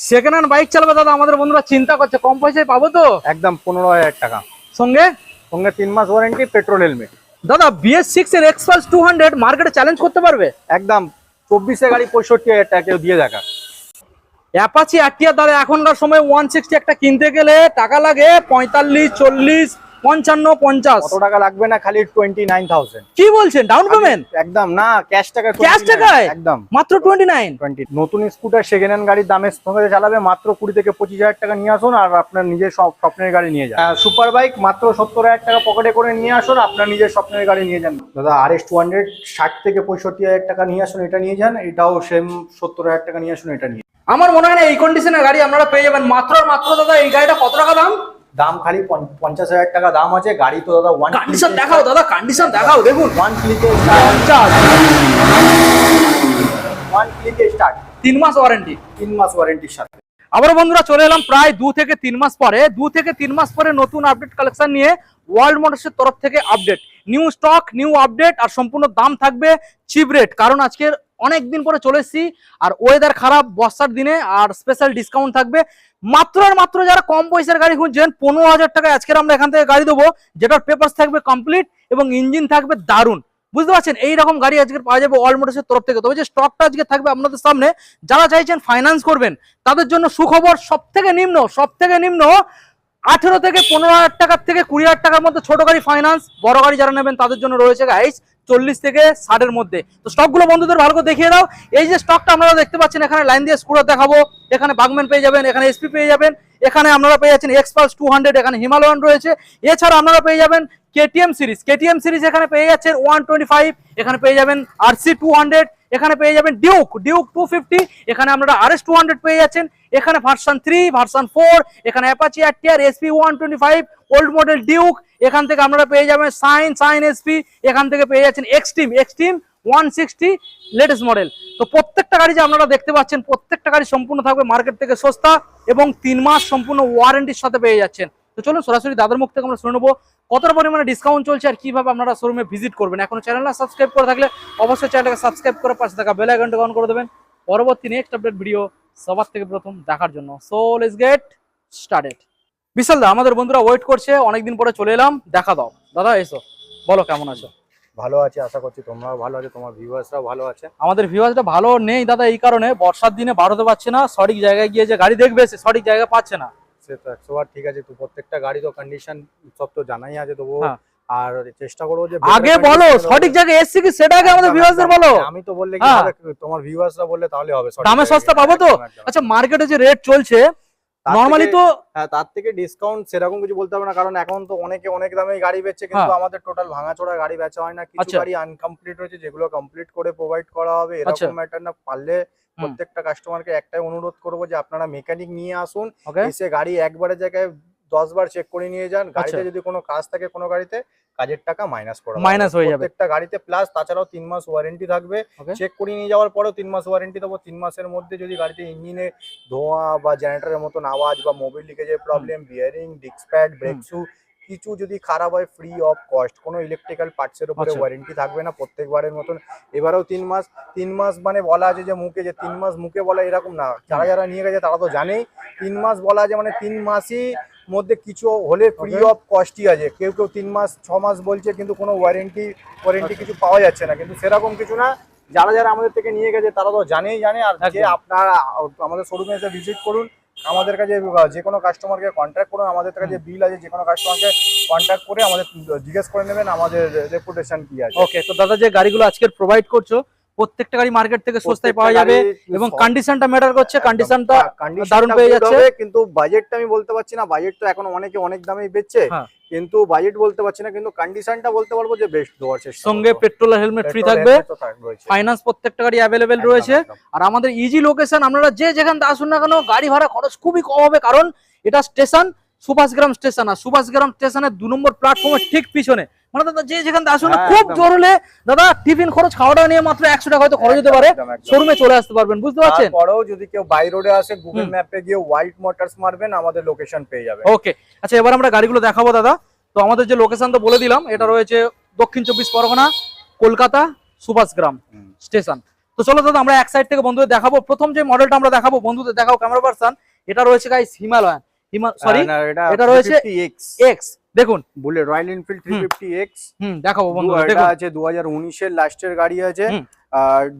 Second hand bike চালাবে দাদা, আমাদের বন্ধুরা চিন্তা করছে কম পয়সায় পাবো তো? একদম 15,000 টাকা সঙ্গে সঙ্গে 3 মাস ওয়ারেন্টি, পেট্রোল হেলমেট। দাদা BS6 এর Xpulse 200 মার্কেটে চ্যালেঞ্জ করতে পারবে? একদম 24 গাড়ি 65,000 টাকা কেউ দিয়ে দেখা। অ্যাপাচি আরটিআর দাদা এখনকার সময় 160 একটা কিনতে গেলে টাকা লাগে 45, 40, 55, 50। কত টাকা লাগবে না, খালি 29,000। কি বলছেন, ডাউন পেমেন্ট? একদম না, ক্যাশ টাকা। ক্যাশ টাকায় একদম মাত্র 29। 20। নতুন স্কুটার সেকেন্ড হ্যান্ড গাড়ির দামের সঙ্গে চালাবে মাত্র 20 থেকে 25,000 টাকা নিয়ে আসুন, আর আপনার নিজের স্বপ্নের গাড়ি নিয়ে যান। সুপার বাইক মাত্র 70,000 টাকা পকেটে করে নিয়ে আসুন, আপনার নিজের স্বপ্নের গাড়ি নিয়ে যান। দাদা RS 200 60 থেকে 65,000 টাকা নিয়ে আসুন, এটা নিয়ে যান। এটাও সেম 70,000 টাকা নিয়ে আসুন, এটা নিয়ে। আমার মনে হয় না এই কন্ডিশনের গাড়ি আপনারা পেয়ে যাবেন মাত্র দাদা। এই গাড়িটা কত টাকা দাম? দাম খালি 50,000 টাকা দাম আছে। গাড়ি তো দাদা ওয়ান কন্ডিশন দেখাও দাদা, কন্ডিশন দেখাও, দেখুন 1 ক্লিকে স্টার্ট। 3 মাস ওয়ারেন্টি। 3 মাস ওয়ারেন্টির সাথে। আবার বন্ধুরা চলে এলাম প্রায় 2 থেকে 3 মাস পরে। 2 থেকে 3 মাস পরে নতুন আপডেট কালেকশন নিয়ে ওয়ার্ল্ড মোটরসের তরফ থেকে update, new stock, new update, আর সম্পূর্ণ দাম থাকবে চিপ রেট। কারণ আজকের অনেক দিন পরে চলে এসেছি, আর ওয়েদার খারাপ, বর্ষার দিনে, আর স্পেশাল ডিসকাউন্ট থাকবে। মাত্র আর মাত্র যারা কম পয়সার গাড়ি খুঁজছেন 15,000 টাকায় আজকের আমরা এখান থেকে গাড়ি দেবো, যেটার পেপারস থাকবে কমপ্লিট এবং ইঞ্জিন থাকবে দারুণ। বুঝতে পারছেন, এইরকম গাড়ি আজকে পাওয়া যাবে ওয়ার্ল্ড মোটরসের তরফ থেকে। তবে যে স্টকটা আজকে থাকবে আপনাদের সামনে, যারা চাইছেন ফাইন্যান্স করবেন তাদের জন্য সুখবর। সব থেকে নিম্ন 18 থেকে 15,000 টাকার থেকে 20,000 টাকার মধ্যে ছোট গাড়ি ফাইন্যান্স। বড় গাড়ি যারা নেবেন তাদের জন্য রয়েছে গাইস 40 থেকে 60-এর মধ্যে। তো স্টকগুলো বন্ধুদের ভালো করে দেখিয়ে দাও। এই যে স্টকটা আপনারা দেখতে পাচ্ছেন, এখানে লাইন দিয়ে স্কুটার দেখাবো, এখানে বাগম্যান পেয়ে যাবেন, এখানে SP পেয়ে যাবেন, এখানে আপনারা পেয়ে যাচ্ছেন Xpulse 200, এখানে হিমালয়ান রয়েছে। এছাড়া আপনারা পেয়ে যাবেন KTM সিরিজ, এখানে পেয়ে যাচ্ছেন 125, এখানে পেয়ে যাবেন RC 200, এখানে পেয়ে যাবেন ডিউক 250, এখানে আপনারা RS 200 পেয়ে যাচ্ছেন, এখানে ভার্সন 3, ভার্সন 4, এখানে Apache RTR, SP 125 old model Duke, এখান থেকে আপনারা পেয়ে যাবেন সাইন SP, এখান থেকে পেয়ে যাচ্ছেন এক্সট্রিম 160 লেটেস্ট মডেল। তো প্রত্যেকটা গাড়ি যে আপনারা দেখতে পাচ্ছেন, প্রত্যেকটা গাড়ি সম্পূর্ণ থাকবে মার্কেট থেকে সস্তা এবং 3 মাস সম্পূর্ণ ওয়ারেন্টির সাথে পেয়ে যাচ্ছেন। তো চলুন সরাসরি দাদার মুখ থেকে আমরা শুনে নেবো কতটা পরিমাণে ডিসকাউন্ট চলছে আর কিভাবে আপনারা শোরুমে ভিজিট করবেন। এখনো চ্যানেলটা সাবস্ক্রাইব করে থাকলে অবশ্যই চ্যানেলটাকে সাবস্ক্রাইব করে পাশে থাকা বেল আইকনটা অন করে দেবেন পরবর্তী নেক্সট আপডেট ভিডিও সবার থেকে প্রথম দেখার জন্য। So let's get started. Bishal দা, আমাদের বন্ধুরা ওয়েট করছে, অনেকদিন পরে চলে এলাম, দেখা দাও। দাদা এসো, বলো কেমন আছো? ভালো আছে, আশা করছি তোমরাও ভালো আছো, তোমার ভিউয়ার্সরাও ভালো আছে। আমাদের ভিউয়ার্সটা ভালো নেই দাদা এই কারণে, বর্ষার দিনে বার হতে পারছে না, সঠিক জায়গায় গিয়ে যে গাড়ি দেখবে সে সঠিক জায়গা পাচ্ছে না। সে তো 100বার ঠিক আছে, তো প্রত্যেকটা গাড়ি তো কন্ডিশন সব তো জানাই আছে, তবু আর চেষ্টা করবো যে আগে বলো সঠিক জায়গায় এসছি কি সেটা আগে আমাদের ভিউয়ার্সদের বলো। আমি তো বললে কি হবে, তোমার ভিউয়ার্সরা বললে তাহলে হবে। দামে সস্তা পাবো তো? আচ্ছা, মার্কেটে যে রেট চলছে নরমালি তো হ্যাঁ, তার থেকে ডিসকাউন্ট সেরকম কিছু বলতে হবে না, কারণ এখন তো অনেকে অনেক দামে গাড়ি বেচছে, কিন্তু আমাদের টোটাল ভাঙাচোরা গাড়ি বেচা হয় না। কিছু গাড়ি আনকমপ্লিট রয়েছে, যেগুলো কমপ্লিট করে প্রোভাইড করা হবে। এরকম ম্যাটার না, পারলে প্রত্যেকটা কাস্টমারকে একটাই অনুরোধ করবো যে আপনারা মেকানিক নিয়ে আসুন, এসে গাড়ি একবারের জায়গায় 10 বার চেক করে নিয়ে যান। গাড়িতে যদি কোনো কাজ থাকে কোনো গাড়িতে, কাজের টাকা মাইনাস হয়ে যাবে প্রত্যেকটা গাড়িতে। প্লাস তাছাড়াও 3 মাস ওয়ারেন্টি থাকবে। চেক করে নিয়ে যাওয়ার পরেও 3 মাস ওয়ারেন্টি দেবো। 3 মাসের মধ্যে যদি গাড়িতে ইঞ্জিনে ধোঁয়া বা জেনারেটরের মতন আওয়াজ বা মোবিল লিকেজের problem, bearing, disc pad, brake shoe কিছু যদি খারাপ হয়, ফ্রি অফ কস্ট, কোনো ইলেকট্রিক্যাল পার্টসের উপরে ওয়ারেন্টি থাকবে না প্রত্যেকবারের মতন। এবারেও 3 মাস মানে বলা আছে যে মুখে, যে 3 মাস মুখে বলা এরকম না, যারা নিয়ে গেছে তারা তো জানেই 3 মাস বলা আছে মানে 3 মাসই মধ্যে কিছু হলে ফ্রি অফ কস্টই আছে। কেউ 3 মাস 6 মাস বলছে, কিন্তু কোনো ওয়ারেন্টি কিছু পাওয়া যাচ্ছে না, কিন্তু সেরকম কিছু না। যারা আমাদের থেকে নিয়ে গেছে তারা তো জানে। আর যে আপনারা আমাদের শোরুমে এসে ভিজিট করুন, আমাদের কাছে যে কোনো কাস্টমারকে কন্ট্যাক্ট করুন, আমাদের কাছে যে বিল আছে যে কোনো কাস্টমারকে কন্ট্যাক্ট করে আমাদের জিজ্ঞেস করে নেবেন আমাদের রেপুটেশন কি আছে। ওকে, তো দাদা যে গাড়িগুলো আজকে প্রোভাইড করছো প্রত্যেকটা গাড়ি মার্কেট থেকে সস্তায় পাওয়া যাবে এবং কন্ডিশনটা ম্যাটার করছে, কন্ডিশনটা দারুণ পেয়ে যাচ্ছে। কিন্তু বাজেটটা আমি বলতে পারছি না, বাজেট তো এখন অনেকে অনেক দামেই বেচছে, কিন্তু বাজেট বলতে পারছি না, কিন্তু কন্ডিশনটা বলতে পারবো যে বেস্ট দেওয়ার চেষ্টা। সঙ্গে পেট্রোল আর হেলমেট ফ্রি থাকবে, ফাইন্যান্স প্রত্যেকটা গাড়ি অ্যাভেলেবেল রয়েছে। আর আমাদের ইজি লোকেশন, আপনারা যে যেখান থেকে আসুন না কেন গাড়ি ভাড়া খরচ খুবই কম হবে, কারণ এটা স্টেশন সুভাষগ্রাম স্টেশন, আর সুভাষগ্রাম স্টেশনের 2 নম্বর প্ল্যাটফর্মের ঠিক পিছনে। মানে দাদা যে যেখান থেকে আসুন, খুব জোর হলে দাদা টিফিন খরচ খাওয়াটা নিয়ে মাত্র 100 টাকা হয়তো খরচ হতে পারে, শোরুমে চলে আসতে পারবেন। বুঝতে পারছেন? তারপরেও যদি কেউ বাই রোডে আসে, গুগল ম্যাপে গিয়ে হোয়াইট মোটরস মারবেন, আমাদের লোকেশন পেয়ে যাবেন। ওকে, আচ্ছা এবার আমরা গাড়িগুলো দেখাবো দাদা। তো আমাদের যে লোকেশন তো বলে দিলাম, এটা রয়েছে দক্ষিণ 24 পরগনা, কলকাতা, সুভাষগ্রাম স্টেশন। তো তো চলো দাদা আমরা এক সাইড থেকে বন্ধুদের দেখাবো। প্রথম যে মডেলটা আমরা দেখাবো বন্ধুদের দেখাবো ক্যামেরা পার্সন, এটা রয়েছে গাইস হিমালয়ান, সরি এটা রয়েছে এক্স। দেখুন বুলেট রয়্যাল এনফিল্ড 350X। দেখাবো বন্ধুদের, এটা দেখুন আছে 2019 এর লাস্টের গাড়ি আছে,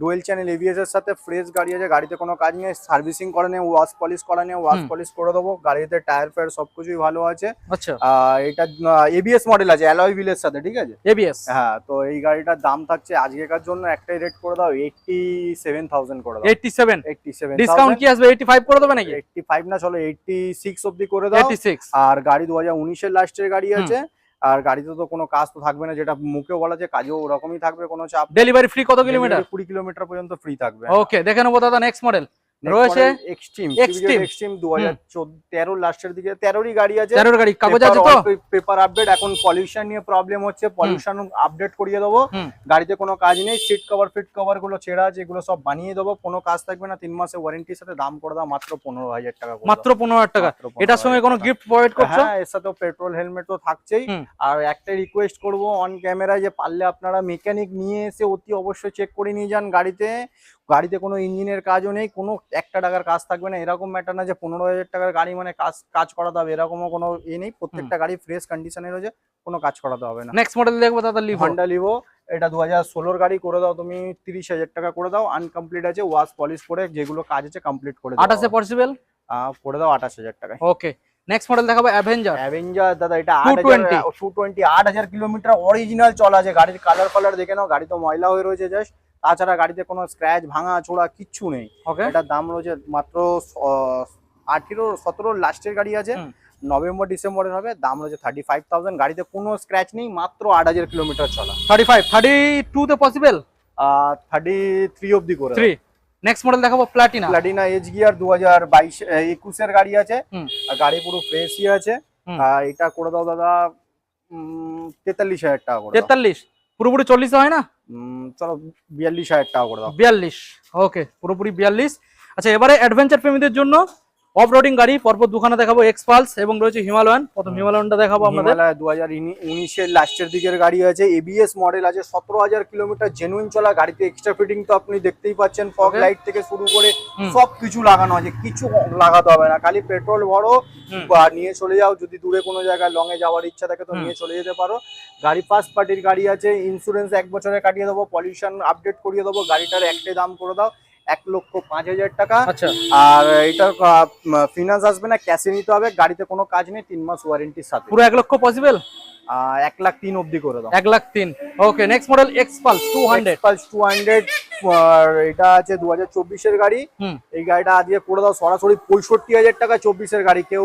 ডুয়েল চ্যানেল এবিএস এর সাথে ফ্রেশ গাড়ি আছে, গাড়িতে কোনো কাজ নেই, সার্ভিসিং করা নেই, ওয়াশ পলিশ করা নেই, ওয়াশ পলিশ করে দেবো, গাড়িতে টায়ার ফায়ার সবকিছুই ভালো আছে। আচ্ছা এটা এবিএস মডেল আছে অ্যালয় হুইলের সাথে, ঠিক আছে এবিএস। হ্যাঁ, তো এই গাড়িটার দাম থাকছে আজকেকার জন্য একটাই রেট করে দাও 87,000 করে দাও। 87 ডিসকাউন্ট কি আসবে? 85 করে দেবে নাকি? 85 না, চলো 86 অবধি করে দাও। 86। আর গাড়ি 2019 এর লাস্টের গাড়ি আছে, আর গাড়িতে তো কোনো কাজ তো থাকবে না, যেটা মুখে বলা যায় কাজও ওরকমই থাকবে, কোনো চাপ। ডেলিভারি ফ্রি কত কিলোমিটার? 20 কিলোমিটার পর্যন্ত ফ্রি থাকবে। ওকে দেখে নেবো দাদা। নেক্সট মডেল রয়েছে এক্সট্রিম 2013 লাস্টের দিকে 13ই গাড়ি আছে। 13 গাড়ি কাগজ আছে তো? পেপার আপডেট, এখন পলিউশন নিয়ে প্রবলেম হচ্ছে, পলিউশন আপডেট করিয়ে দেবো। গাড়িতে কোনো কাজ নেই, সিট কভার ফিট কভার গুলো ছেঁড়া আছে, এগুলো সব বানিয়ে দেবো, কোনো কাজ থাকবে না, 3 মাসের ওয়ারেন্টির সাথে। দাম করে দাও মাত্র 15,000 টাকা। মাত্র 15,000 টাকা। এটার সঙ্গে কোনো গিফট প্রোভাইড করছো? হ্যাঁ, এর সাথেও পেট্রোল হেলমেট তো থাকছেই। আর একটা রিকোয়েস্ট করবো অন ক্যামেরায়, যে পারলে আপনারা মেকানিক নিয়ে এসে অতি অবশ্যই চেক করে নিয়ে যান। গাড়িতে কোনো ইঞ্জিনের কাজও নেই, কোনো 1 টাকার কাজ থাকবে না। এরকম ম্যাটার না যে 15,000 টাকার গাড়ি মানে কাজ করাতে হবে, এরকমও কোনো নেই। প্রত্যেকটা গাড়ি ফ্রেশ কন্ডিশনে রয়েছে, কোনো কাজ করাতে হবে না। নেক্সট মডেল দেখবো দাদা লিভো। হন্ডা লিভো, এটা 2016 গাড়ি করে দাও তুমি 30,000 টাকা করে দাও। আনকমপ্লিট আছে, ওয়াশ পলিশ করে যেগুলো কাজ আছে কমপ্লিট করে দাও। 28 এ পসিবল? করে দাও 28,000 টাকায়। ওকে নেক্সট মডেল দেখাবো অ্যাভেঞ্জার দাদা, এটা 220 কিলোমিটার অরিজিনাল চলা আছে। গাড়ির কালার দেখে নাও, গাড়ি তো ময়লা হয়ে রয়েছে জাস্ট, তাছাড়া গাড়িতে কোনো স্ক্র্যাচ ভাঙা চোরা কিচ্ছু নেই। এটার দাম রয়েছে মাত্র 18-17 লাস্টের গাড়ি আছে, নভেম্বর ডিসেম্বরের হবে। দাম রয়েছে 35,000। গাড়িতে কোনো স্ক্র্যাচ নেই, মাত্র 8,000 কিলোমিটার চলা। 32 তে পসিবল? 33 অবধি করে 3। নেক্সট মডেল দেখাবো প্লাটিনা এজ গিয়ার 2022-21 এর গাড়ি আছে, গাড়ি পুরো ফ্রেশই আছে। এটা করে দাও দাদা 43,000 টাকা করে। 43 পুরোপুরি 40 হয় না? চলো 42,000 টাকা করে দাও। 42 ওকে পুরোপুরি 42। আচ্ছা এবারে অ্যাডভেঞ্চার প্রেমীদের জন্য অফ রোডিং গাড়ি পরপর দুখানা দেখাবো, এক্সপালস এবং রয়েছে হিমালয়ান। প্রথম হিমালয়ানটা দেখাবো আপনাদের। 2019 এর লাস্টের দিকের গাড়ি আছে, এবিএস মডেল আছে, 17,000 কিলোমিটার জেনুইন চলা। গাড়িতে এক্সট্রা ফিটিং তো আপনি দেখতেই পাচ্ছেন, ফগ লাইট থেকে শুরু করে সব কিছু লাগানো আছে, কিছু লাগাতে হবে না, খালি পেট্রোল ভরো বা নিয়ে চলে যাও। যদি দূরে কোনো জায়গায় লং এ যাওয়ার ইচ্ছা থাকে তো নিয়ে চলে যেতে পারো। গাড়ি ফার্স্ট পার্টির গাড়ি আছে, ইন্স্যুরেন্স 1 বছরে কাটিয়ে দেবো, পলিউশন আপডেট করিয়ে দেবো। গাড়িটার একটাই দাম করে দাও 1,05,000 টাকা। আচ্ছা আর এটা ফিনান্স আসবে না, ক্যাশে নিতে হবে। গাড়িতে কোনো কাজ নেই, 3 মাস ওয়ারেন্টির সাথে। পুরো 1 লক্ষ পসিবল? 1,03,000 অবধি করে দাও। 1,03,000 ওকে। Next model Xpulse 200। এটা আছে 2024 এর গাড়ি। এই গাড়িটা আজকে করে দাও সরাসরি 65,000 টাকা। 24 এর গাড়ি কেউ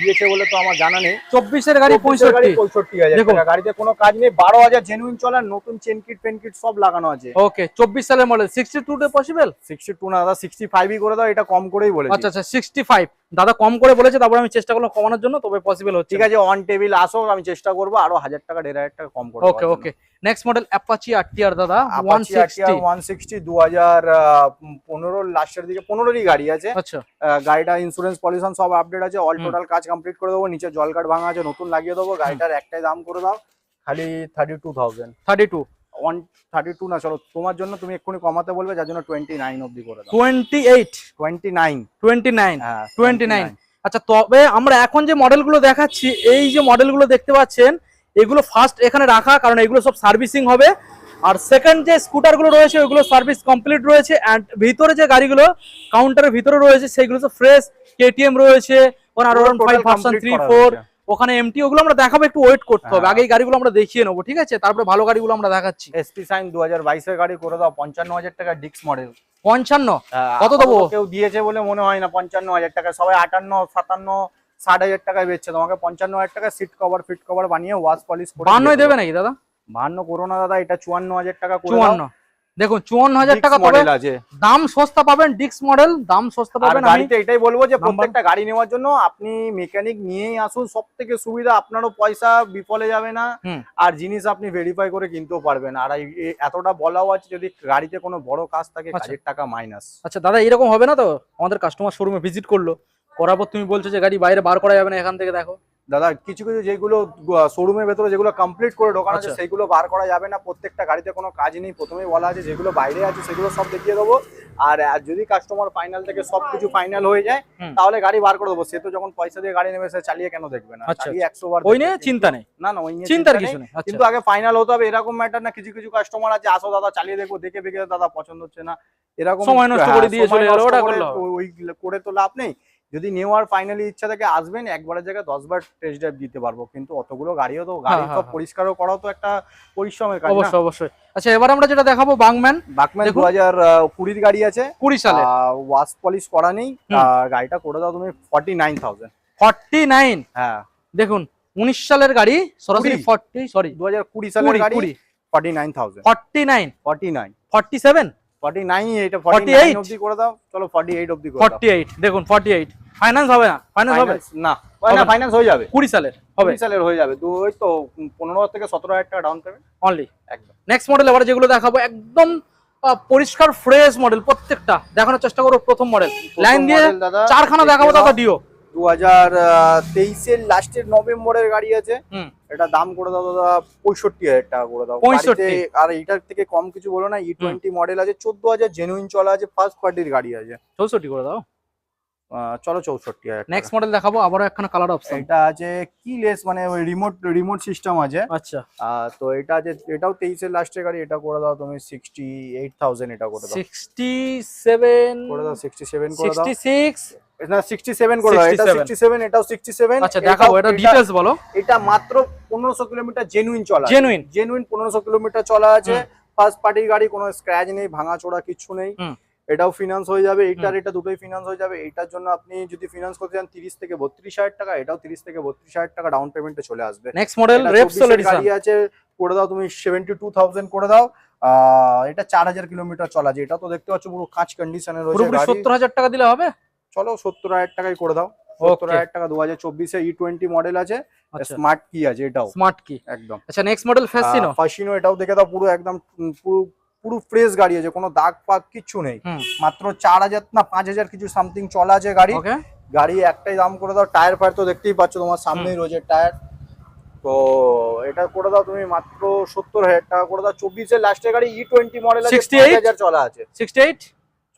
দিয়েছে বলে তো আমার জানা নেই। 24 এর গাড়ি 65,000 টাকা। গাড়িতে কোনো কাজ নেই, 12,000 জেনুইন চলা, নতুন চেন কিট পেন কিট সব লাগানো আছে। ওকে 24 সালের মডেল। 62 তে পসিবল? 62 না দাদা, 65ই করে দাও, এটা কম করেই বলেছি। আচ্ছা 65 দাদা কম করে বলেছে, তারপর আমি চেষ্টা করলাম কমানোর জন্য, তবে পসিবল হচ্ছে। ঠিক আছে, অন টেবিল আসো, আমি চেষ্টা করবো আরো 1,000 টাকা 1,500 টাকা কম করে। Okay next model Apache RTR দাদা 160 2015 লাস্টের দিকে 15রই গাড়ি আছে। আচ্ছা গাড়িটা ইন্স্যুরেন্স পলিউশন সব আপডেট আছে, অল টোটাল কাজ কমপ্লিট করে দেবো। নিচে জল কার্ড ভাঙা আছে, নতুন লাগিয়ে দেবো। গাড়িটার একটাই দাম করে দাও খালি 32,000। 32 না, চলো তোমার জন্য, তুমি এক্ষুনি কমাতে বলবে, যার জন্য 29 অবধি করে দাও। 29 আচ্ছা তবে আমরা এখন যে মডেলগুলো দেখাচ্ছি, এই যে মডেলগুলো দেখতে পাচ্ছেন, এগুলো ফার্স্ট এখানে রাখা, কারণ এগুলো সব সার্ভিসিং হবে। আর সেকেন্ড যে স্কুটারগুলো রয়েছে ওইগুলো সার্ভিস কমপ্লিট রয়েছে। এন্ড ভিতরে যে গাড়িগুলো কাউন্টারের ভিতরে রয়েছে সেগুলো তো ফ্রেশ। কেটিএম রয়েছে, R15 ভার্সন 3, 4, ওখানে এমটি, ওগুলো আমরা দেখাবো, একটু ওয়েট করতে হবে। আগে এই গাড়িগুলো আমরা দেখিয়ে নেবো, ঠিক আছে? তারপরে ভালো গাড়িগুলো আমরা দেখাচ্ছি। এসপি সাইন 2022 এর গাড়ি করে দাও 55,000 টাকা, ডিক্স মডেল। 55 কত দেবো? কেউ দিয়েছে বলে মনে হয় না 55,000 টাকা, সবাই 58, 57, 60,000 টাকায় বেচছে। তোমাকে 55,000 টাকা সিট কভার ফিট কভার বানিয়ে ওয়াশ পলিশ করে 52 দেবে নাকি দাদা? 52 করো না দাদা, এটা 54,000 টাকা করে দাও। 54 দেখুন 54,000 টাকা মডেল আছে, দাম সস্তা পাবেন। ডিক্স মডেল দাম সস্তা পাবেন। গাড়িতে এটাই বলবো যে প্রত্যেকটা গাড়ি নেওয়ার জন্য আপনি মেকানিক নিয়েই আসুন, সবথেকে সুবিধা। আপনারও পয়সা বিফলে যাবে না, আর জিনিস আপনি ভেরিফাই করে কিনতেও পারবেন। আর এতটা বলাও আছে, যদি গাড়িতে কোনো বড় কাজ থাকে কাজের টাকা মাইনাস। আচ্ছা দাদা এরকম হবে না তো? আমাদের কাস্টমার শোরুমে ভিজিট করলো, করার পর তুমি বলছো যে গাড়ি বাইরে বার করা যাবে না, এখান থেকে দেখো দাদা কিছু কিছু যেগুলো শোরুমের ভেতরে যেগুলো কমপ্লিট করে ঢোকানো আছে আচ্ছা। সেগুলো বার করা যাবে না, প্রত্যেকটা গাড়িতে কোনো কাজ নেই, প্রথমেই বলা আছে যেগুলো বাইরে আছে সেগুলো সব দেখিয়ে দেবো। আর যদি কাস্টমার ফাইনাল থেকে সবকিছু ফাইনাল হয়ে যায় তাহলে গাড়ি বার করে দেবো। সে তো যখন পয়সা দিয়ে গাড়ি নেবে সে চালিয়ে কেন দেখবে না, আচ্ছা, চালিয়ে 100 বার ওই দেখবে। নিয়ে চিন্তা নেই, না না ওই নিয়ে চিন্তার চিন্তা কিছু নেই, নেই। আচ্ছা, কিন্তু আগে ফাইনাল হতে হবে এরকম ম্যাটার না। কিছু কিছু কাস্টমার আছে আসো দাদা চালিয়ে দেখবো, দেখে দেখে দাদা পছন্দ হচ্ছে না, এরকম সময় নষ্ট করে দিয়ে চলে গেল, ওটা করলে হবে। ওই করে তো লাভ নেই। যদি নেওয়ার ফাইনালি ইচ্ছা থাকে আসবেন, একবারের জায়গায় 10 বার টেস্ট ড্রাইভ দিতে পারবো, কিন্তু অতগুলো গাড়িও তো গাড়ি তো পরিষ্কারও করাও তো একটা পরিশ্রমের কাজ না। অবশ্যই অবশ্যই। আচ্ছা এবার আমরা যেটা দেখাবো বাংম্যান 2020 গাড়ি আছে, 20 সালে, ওয়াশ পলিশ করা নেই। গাড়িটা করে দাও তুমি 49,000। 49? হ্যাঁ দেখুন 19 সালের গাড়ি, সরাসরি 2020 সালের গাড়ি, 49,000। 49 49 47 49 এটা 48 49 অবধি করে দাও, চলো 48 অবধি করে দাও। 48 দেখুন 48। ফাইন্যান্স হবে না? ফাইন্যান্স হবে না, না ফাইন্যান্স হয়ে যাবে, 20 সালের হবে, 20 সালের হয়ে যাবে। তো ওই তো 15 থেকে 17,000 টাকা ডাউন পেমেন্ট অনলি। একদম। নেক্সট মডেল এবারে যেগুলো দেখাবো একদম পরিষ্কার ফ্রেশ মডেল, প্রত্যেকটা দেখানোর চেষ্টা করবো। প্রথম মডেল লাইন দিয়ে চারখানা দেখাবো দাদা ডিও। 2023 এর লাস্টের নভেম্বরের গাড়ি আছে, এটা দাম করে দাও দাদা 65,000 টাকা করে দাও। 65? আর এটার থেকে কম কিছু বলো না। E20 মডেল আছে, 14,000 জেনুইন চলা আছে, ফার্স্ট পার্টির গাড়ি আছে। 64 করে দাও। চলো 64,000। নেক্সট মডেল দেখাবো আবারও একখানা কালার অপশন, এটা আছে কিলেস, মানে ওই রিমোট সিস্টেম আছে। আচ্ছা তো এটা আছে, এটাও 23 এর লাস্টের গাড়ি, এটা করে দাও তুমি 68,000। এটা করে দাও 67 করে দাও 67 করে দাও। 66 না 67 করে দাও, এটা 67, এটাও 67। আচ্ছা দেখাবো, এটা ডিটেইলস বলো। এটা মাত্র 1500 কিলোমিটার জেনুইন চলা, জেনুইন 1500 কিলোমিটার চলা আছে। ফার্স্ট পার্টির গাড়ি, কোনো স্ক্র্যাচ নেই, ভাঙাচোরা কিছু নেই। এটাও ফিনান্স হয়ে যাবে, এইটার এটা দুটোই ফিনান্স হয়ে যাবে। এটার জন্য আপনি যদি ফিনান্স করতে চান 30 থেকে 32,000 টাকা, এটাও 30 থেকে 32,000 টাকা ডাউন পেমেন্টে চলে আসবে। নেক্সট মডেল রেপসোল এডিশন গাড়ি আছে, করে দাও তুমি 72,000 করে দাও। এটা 4000 কিলোমিটার চলা আছে। এটা তো দেখতে পাচ্ছ পুরো কাঁচ কন্ডিশনে রয়েছে পুরোপুরি গাড়ি। 70,000 টাকা দিলে হবে? চলো 70,000 টাকাই করে দাও। 70,000 টাকা 2024 এ E20 মডেল আছে, স্মার্ট কি আছে, এটাও স্মার্ট কি একদম। আচ্ছা নেক্সট মডেল ফাসিনো, এটাও দেখে দাও, পুরো একদম পুরো ফ্রেশ গাড়ি আছে, কোনো দাগ পাক কিচ্ছু নেই। মাত্র 4,000 না 5,000 কিছু সামথিং চলা আছে গাড়ি। গাড়ি একটাই দাম করে দাও। টায়ার ফায়ার তো দেখতেই পাচ্ছ, তোমার সামনেই রয়েছে টায়ার। তো এটা করে দাও তুমি মাত্র 70,000 টাকা করে দাও। 24 এর লাস্টের গাড়ি, E20 মডেল আছে, 5,000 চলা আছে। 68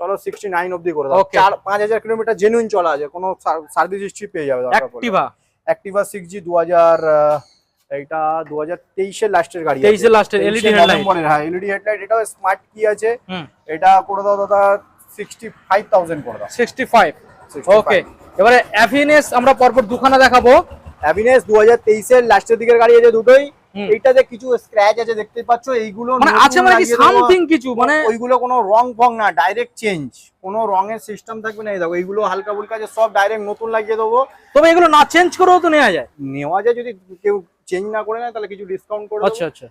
চলো 69 অবধি করে দাও। 5,000 কিলোমিটার জেনুইন চলা আছে, কোনো সার্ভিস হিস্ট্রি পেয়ে যাবে। অ্যাক্টিভা 6G 2000, এটা 2023 এর লাস্টের গাড়ি, 23 এর লাস্টের এলইডি হেডলাইট। হ্যাঁ এলইডি হেডলাইট, এটাও স্মার্ট কি আছে। এটা করে দাও দাদা 65,000 করে দাও। 65 ওকে। এবারে অ্যাভিনেস আমরা পরপর দুখানা দেখাবো। অ্যাভিনেস 2023 এর লাস্টের দিকের গাড়ি আছে দুটোই। এইটাতে কিছু স্ক্র্যাচ আছে দেখতে পাচ্ছ, এইগুলো মানে আছে মানে কি সামথিং কিছু, মানে ওইগুলো কোনো রং ফং না, ডাইরেক্ট চেঞ্জ, কোনো রঙের সিস্টেম থাকবে না। এই দেখো এইগুলো হালকা ফুলকা আছে, সব ডাইরেক্ট নতুন লাগিয়ে দেবো। তবে এগুলো না চেঞ্জ করেও তো নেওয়া যায়, যদি কেউ চেঞ্জ না করে নেয় তাহলে কিছু ডিসকাউন্ট করে দেবো। আচ্ছা আচ্ছা।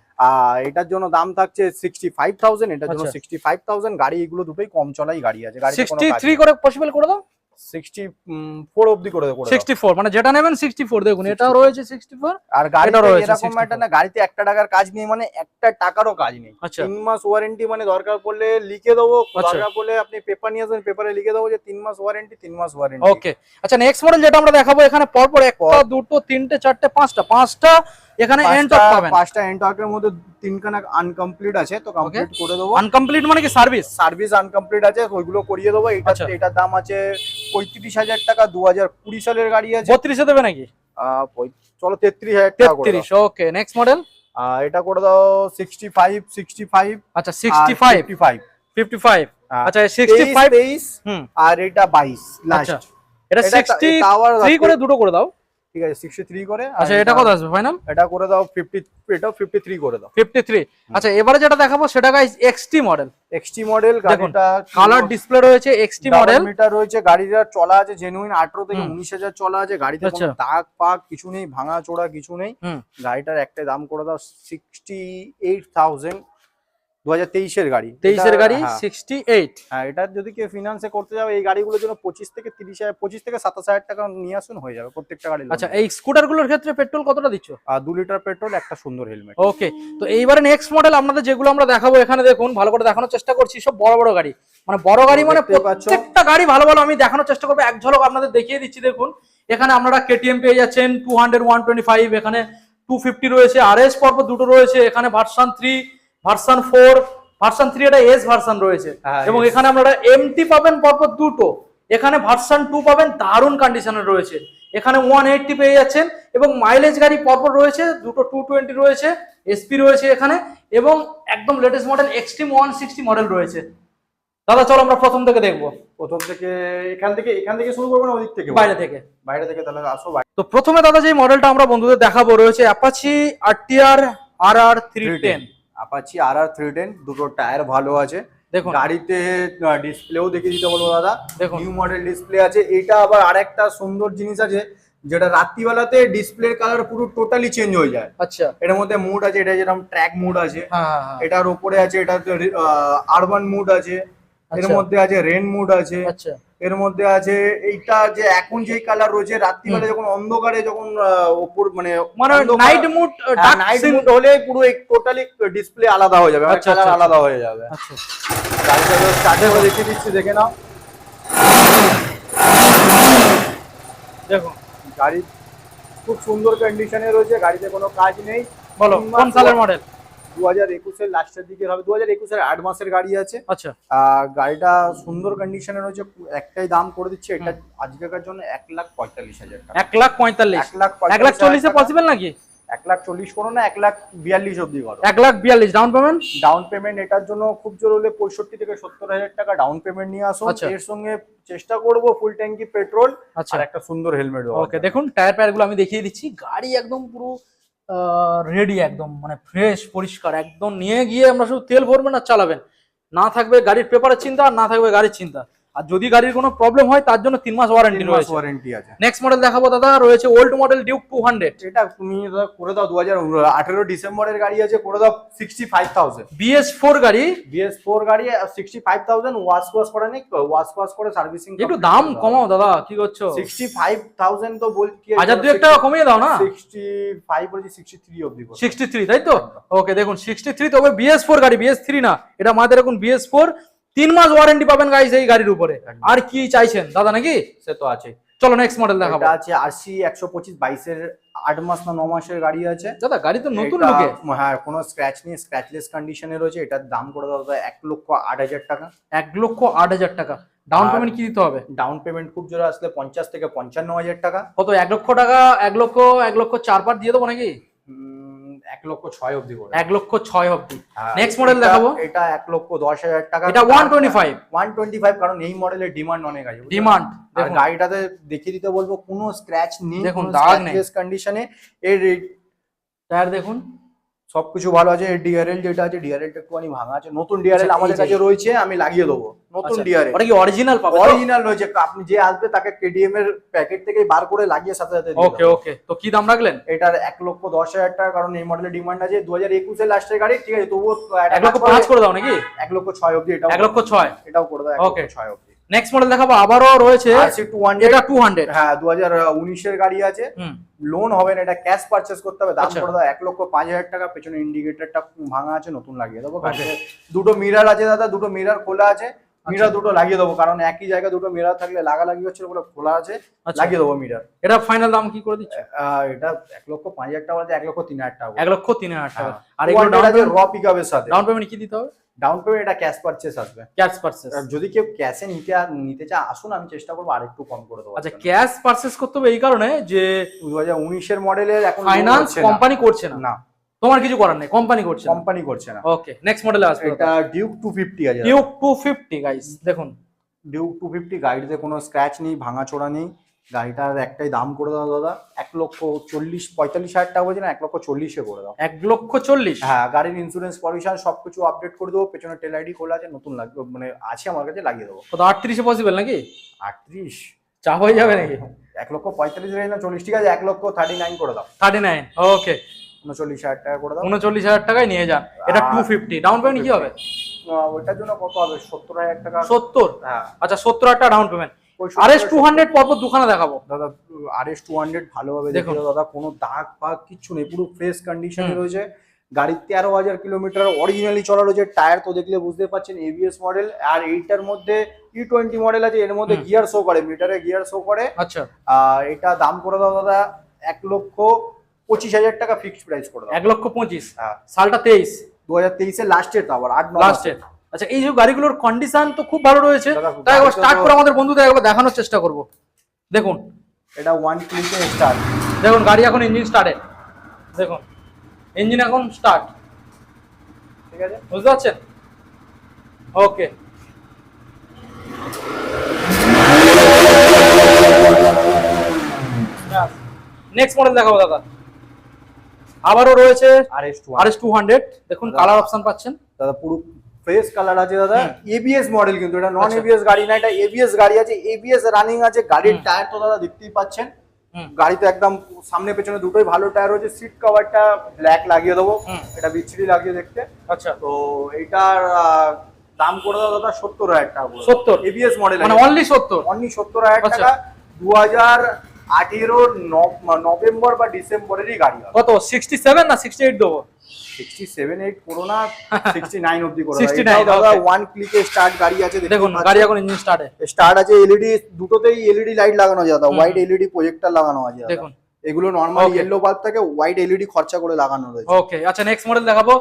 এটার জন্য দাম থাকছে 65,000, এটার জন্য 65,000। গাড়ি এগুলো দুটোই কম চলাই গাড়ি আছে। গাড়ি 63 করে পসিবল করে দাও। 64 অবধি করে দেবো। 64 মানে যেটা নেবেন 64। দেখুন এটাও রয়েছে 64, আর গাড়িটা এরকম একটা না, গাড়িতে 1 টাকার কাজ নেই, মানে 1 টাকারও কাজ নেই। 3 মাস ওয়ারেন্টি, মানে দরকার পড়লে লিখে দেবো, দরকার পড়লে আপনি পেপার নিয়ে আসবেন, পেপারে লিখে দেবো যে 3 মাস ওয়ারেন্টি, 3 মাস ওয়ারেন্টি। ওকে আচ্ছা নেক্সট মডেল যেটা আমরা দেখাবো, এখানে পরপর একটা দুটো তিনটে চারটে পাঁচটা এখানে এন্টক পাবেন। 5টা এন্টকের মধ্যে 3খানা আনকমপ্লিট আছে, তো কমপ্লিট করে দেবো। আনকমপ্লিট মানে কি সার্ভিস আনকমপ্লিট আছে, ওইগুলো করিয়ে দেবো। এটার দাম আছে 35,000 টাকা। 2020 সালের গাড়ি আছে। 32 দেবে নাকি? চলো 33,000 টাকা করে দাও। 33 ওকে। নেক্সট মডেল এটা করে দাও 65। আচ্ছা 55 আচ্ছা 65 আর এটা 22 লাস্ট। এটা 63 করে দুটো করে দাও। ঠিক আছে 63 করে। আচ্ছা এটা কত আসবে ফাইনাল? এটা করে দাও 50, এটাও 53 করে দাও। 53 আচ্ছা। এবারে যেটা দেখাবো সেটা গাইস এক্সটি মডেল। গাড়িটা কালার ডিসপ্লে রয়েছে, এক্সটি মডেল মিটার রয়েছে। গাড়িটা চলা আছে জেনুইন 18 থেকে 19,000 চলা আছে। গাড়িতে কোনো দাগ পাক কিছু নেই, ভাঙা চোরা কিছু নেই। গাড়িটার একটা দাম করে দাও 68,000। 2023 এর গাড়ি, 23 এর গাড়ি 68। হ্যাঁ এটা যদি কেউ ফিনান্সে করতে যাবে এই গাড়িগুলোর জন্য 25 থেকে 27,000 টাকা নিয়ে আসুন, হয়ে যাবে প্রত্যেকটা গাড়ি। আচ্ছা এই স্কুটার গুলোর ক্ষেত্রে পেট্রোল কতটা দিচ্ছ? 2 লিটার পেট্রোল, একটা সুন্দর হেলমেট। ওকে তো এইবারে নেক্সট মডেল আপনাদের যেগুলো আমরা দেখাবো, এখানে দেখুন ভালো করে দেখানোর চেষ্টা করছি। সব বড় বড় গাড়ি, মানে বড় গাড়ি, মানে প্রত্যেকটা গাড়ি ভালো ভালো আমি দেখানোর চেষ্টা করবো। এক ঝলক আপনাদের দেখিয়ে দিচ্ছি। দেখুন এখানে আপনারা কেটিএম পেয়ে যাচ্ছেন 200 125, এখানে 250 রয়েছে, RS পরপর দুটো রয়েছে, এখানে ভার্সন 3 ভার্সন 4 ভার্সন 3 এটা এস ভার্সন রয়েছে, এবং এখানে আপনারা এমটি পাবেন পরপর দুটো, এখানে ভার্সন 2 পাবেন, দারুণ কন্ডিশনে রয়েছে, এখানে 180 পেয়ে যাচ্ছেন, এবং মাইলেজ গাড়ি পরপর রয়েছে, দুটো 220 রয়েছে, এসপি রয়েছে এখানে, এবং একদম লেটেস্ট মডেল এক্সট্রিম 160 মডেল রয়েছে। দাদা চলো আমরা প্রথম থেকে দেখবো। প্রথম থেকে এখান থেকে শুরু করবো না ওদিক থেকে? বাইরে থেকে। তাহলে আসো। তো প্রথমে দাদা যে মডেলটা আমরা বন্ধুদের দেখাবো রয়েছে Apache RTR RR 310। Apache RR 310, দুটো টায়ার ভালো আছে। দেখুন গাড়িতে ডিসপ্লেও দেখে দিতে বলবো দাদা, দেখুন নিউ মডেল ডিসপ্লে আছে। এটা আবার আরেকটা সুন্দর জিনিস আছে, যেটা রাত্রিবেলাতে ডিসপ্লের কালার পুরো টোটালি চেঞ্জ হয়ে যায়। আচ্ছা, এটার মধ্যে মুড আছে, এটা যেরকম ট্র্যাক মুড আছে, হ্যাঁ, এটার উপরে আছে, এটা আরবান মুড আছে, এর মধ্যে আছে রেন মুড আছে, আচ্ছা, এর মধ্যে আছে এইটা যে এখন যে কালার রয়েছে, রাত্রিবেলা যখন অন্ধকারে যখন উপর মানে নাইট মুড, নাইট মুড হলে পুরো টোটালি ডিসপ্লে আলাদা হয়ে যাবে, কালার আলাদা হয়ে যাবে। আচ্ছা, গাড়িটা স্টার্টে করে দেখিয়ে দিচ্ছি, দেখে নাও। দেখুন গাড়ি খুব সুন্দর কন্ডিশনে রয়েছে, গাড়িতে কোনো কাজ নেই। বলো কোন সালের মডেল? 2021 এর লাস্টের দিকে হবে, 2021 এর 8 মাসের গাড়ি আছে। আচ্ছা, গাড়িটা সুন্দর কন্ডিশনে রয়েছে, একটাই দাম করে দিচ্ছে এটা আজকের জন্য 1,45,000 টাকা। 1,45,000, 1,40,000 এ পসিবল নাকি? 1,40,000 করো না, 1,42,000 অব্দি করো। 1,42,000 ডাউন পেমেন্ট? ডাউন পেমেন্ট এটার জন্য খুব জোর হলে 65 থেকে 70,000 টাকা ডাউন পেমেন্ট নিয়ে আসো। এর সঙ্গে চেষ্টা করব ফুল ট্যাঙ্কি পেট্রোল আর একটা সুন্দর হেলমেট দেওয়া। ওকে, দেখুন টায়ার ফায়ার গুলো আমি দেখিয়ে দিচ্ছি, গাড়ি একদম পুরো রেডি, একদম মানে ফ্রেশ পরিষ্কার, একদম নিয়ে গিয়ে আমরা শুধু তেল ভরবেন আর চালাবেন, না থাকবে গাড়ির পেপারের চিন্তা, আর না থাকবে গাড়ির চিন্তা। আর যদি গাড়ির কোনো প্রবলেম হয় তার জন্য 3 মাস ওয়ারেন্টি রয়েছে। আছে। নেক্সট মডেল দেখাবো দাদা, রয়েছে ওল্ড মডেল ডিউক 200। এটা তুমি করে দাও, 2018 ডিসেম্বরের গাড়ি আছে, করে দাও 65,000। BS4 গাড়ি, BS4 গাড়ি 65,000, ওয়াশ করা নেই, ওয়াশ করে সার্ভিসিং। একটু দাম কমাও দাদা, কি করছো? 65,000 তো বল কি, 1,000 টাকা কমিয়ে দাও না। 65 বলছি, 63 অবধি। 63 তাই তো? ওকে, দেখুন 63, তবে BS4 গাড়ি, BS3 না, এটা মাথায় রাখুন, BS4, 3 মাস ওয়ারেন্টি পাবেন গাইস এই গাড়ির উপরে। আর কি চাইছেন দাদা নাকি? সে তো আছে। চলো নেক্সট মডেল দেখাবো। এটা আছে RC 125, 22 এর 8 মাস না 9 মাসের গাড়ি আছে দাদা, গাড়ি তো নতুন লুকে। হ্যাঁ, কোনো স্ক্র্যাচ নেই, স্ক্র্যাচলেস কন্ডিশনে রয়েছে। এটার দাম করে দাও 1,08,000 টাকা। 1,08,000 টাকা। ডাউন পেমেন্ট কি দিতে হবে? ডাউন পেমেন্ট খুব জোরে আসলে 50 থেকে 55,000 টাকা। কত? 1 লক্ষ টাকা? 1 লক্ষ 4 দিয়ে দেবো নাকি? 1,06,000 অবধি করে। 1,06,000 অবধি। নেক্সট মডেল দেখাবো। এটা 1,10,000 টাকা। এটা 125, কারণ এই মডেলের ডিমান্ড অনেক আছে। ডিমান্ড। আর গাড়িটাতে দেখিয়ে দিতে বলবো, কোনো স্ক্র্যাচ নেই, দেখুন দাগ নেই কন্ডিশনে। এর টায়ার দেখুন, সবকিছু ভালো আছে। এর ডিআরএল যেটা আছে, ডিআরএলটা একটুখানি ভাঙা আছে। নতুন ডিআরএল আমাদের কাছে রয়েছে, আমি লাগিয়ে দেবো নতুন ডিআরএল। ওটা কি অরিজিনাল পাবে? অরিজিনাল রয়েছে, আপনি যে আসবে তাকে কেডিএম এর প্যাকেট থেকে বার করে লাগিয়ে সাথে সাথে। ওকে ওকে, তো কি দাম রাখলেন? এটার 1,10,000 টাকা, কারণ এই মডেলের ডিমান্ড আছে। 2021 এর লাস্টের গাড়ি, ঠিক আছে, তবুও 1,05,000 করে দাও নাকি? 1,06,000 অবধি। এটা 1,06,000 এটাও করে দাও। ওকে, 1,06,000 অবধি। নেক্সট মডেল দেখাবো, আবারও রয়েছে RC 200। এটা 200, হ্যাঁ, 2019 এর গাড়ি আছে। লোন হবে না, এটা ক্যাশ পারচেজ করতে হবে। দাম করে দাও 1,05,000 টাকা। পেছনে ইন্ডিকেটরটা ভাঙা আছে, নতুন লাগিয়ে দেবো। দুটো মিরার আছে দাদা, দুটো মিরার খোলা আছে। মিরার দুটো লাগিয়ে দেবো, কারণ একই জায়গায় দুটো মিরার থাকলে লাগালাগি হচ্ছে, ওগুলো খোলা আছে, লাগিয়ে দেবো মিরার। এটা ফাইনাল দাম কি করে দিচ্ছে? এটা 1,05,000 টাকা বলতে 1,03,000 টাকা। 1,03,000 টাকা। আর এগুলো আছে র পিকআপের সাথে। ডাউন পেমেন্ট কি দিতে হবে? ডাউন পেমেন্ট এটা ক্যাশ পারচেজ আসবে। Cash purchase. যদি কেউ ক্যাশে নিতে চায় আসুন, আমি চেষ্টা করবো আরেকটু কম করে দেবো। আচ্ছা, ক্যাশ পারচেজ করতে হবে এই কারণে যে 2019 এর মডেলের এখন ফাইনান্স কোম্পানি করছে না। না, তোমার কিছু করার নেই, কোম্পানি করছে না। কোম্পানি করছে না। ওকে, নেক্সট মডেলে আসবে। এটা ডিউক 250 আছে। ডিউক 250 গাইস, দেখুন ডিউক 250 গাড়িতে কোনো স্ক্র্যাচ নেই, ভাঙাচোরা নেই। গাড়িটার একটাই দাম করে দাও দাদা, 1,45,000 টাকা বলছি না, 1,40,000 করে দাও। 1,40,000? হ্যাঁ, গাড়ির ইন্স্যুরেন্স পলিউশন সবকিছু আপডেট করে দেবো। পেছনে টেল আইডি খোলা আছে, নতুন লাগবে মানে আছে আমার কাছে, লাগিয়ে দেবো। কত? 38 পসিবল নাকি? 38 চাপ হয়ে যাবে নাকি? 1,45,000 না 40, ঠিক আছে, 1,39,000 করে দাও। 39, ওকে, 39,000 টাকা করে দাও। 39,000 টাকায় নিয়ে যান। এটা 250। ডাউন পেমেন্ট কি হবে? ওইটার জন্য কত হবে? 70,000 টাকা। 70? হ্যাঁ। আচ্ছা, 70,000 টাকা ডাউন পেমেন্ট। RS 200 পরপর দুখানা দেখাবো দাদা। RS 200 ভালোভাবে দেখো দাদা, কোনো দাগ ফাগ কিচ্ছু নেই, পুরো ফ্রেশ কন্ডিশনে রয়েছে। গাড়ির 13,000 কিলোমিটার অরিজিনালি চলা রয়েছে, টায়ার তো দেখলে বুঝতে পারছেন এবিএস মডেল। আর এইটার মধ্যে E20 মডেল আছে, এর মধ্যে গিয়ার শো করে, মিটারে গিয়ার শো করে। আচ্ছা, এটা দাম করে দাও দাদা 1,25,000 টাকা ফিক্সড প্রাইস করে দাও। 1,25,000। হ্যাঁ, সালটা 23, 2023 লাস্টের, তো আবার 8-9 লাস্টের। আচ্ছা, এই যে গাড়িগুলোর কন্ডিশন তো খুব ভালো রয়েছে, দাদা, খুব তাই একবার গাড়ি তো- স্টার্ট করে আমাদের বন্ধুদের একবার দেখানোর চেষ্টা করব। দেখুন এটা 1 ক্লিকে স্টার্ট। দেখুন গাড়ি এখন ইঞ্জিন স্টার্টে, দেখুন ইঞ্জিন এখন স্টার্ট, ঠিক আছে, বুঝতে পারছেন? ওকে, নেক্সট মডেল দেখাবো দাদা। আবারও রয়েছে RS 200, দেখুন দাদা। কালার অপশন পাচ্ছেন দাদা পুরো ফ্রেশ কালার আছে দাদা, হুম। এবিএস মডেল, কিন্তু এটা নন আচ্ছা। এবিএস গাড়ি না, এটা এবিএস গাড়ি আছে, এবিএস রানিং আছে। গাড়ির টায়ার তো দাদা দেখতেই পাচ্ছেন, হুম। গাড়িতে একদম সামনে পেছনে দুটোই ভালো টায়ার রয়েছে। সিট কভারটা ব্ল্যাক লাগিয়ে দেবো, হুম। এটা বিচ্ছিরি লাগিয়ে দেখতে। আচ্ছা, তো এইটার দাম করে দাও দাদা 70,000 টাকা। 70? এবিএস মডেল মানে অনলি 70? অনলি 70,000 আচ্ছা। টাকা। 2018 নভেম্বর বা ডিসেম্বরেরই গাড়ি হবে। কত, 67 না 68 দেবো? 67-8 করো না, 69 অবধি করো। 69, এটাও দাদা okay। 1 ক্লিকে স্টার্ট গাড়ি আছে, দেখুন গাড়ি এখন ইঞ্জিন স্টার্টে, স্টার্ট আছে। এলইডি দুটোতেই এলইডি লাইট লাগানো আছে দাদা, হোয়াইট এলইডি প্রজেক্টর লাগানো আছে দাদা। দেখুন। এগুলো নরমাল Okay। ইয়েলো বাল্ব থাকে, হোয়াইট এলইডি খরচা করে লাগানো রয়েছে। ওকে। আচ্ছা, নেক্সট মডেল দেখাবো,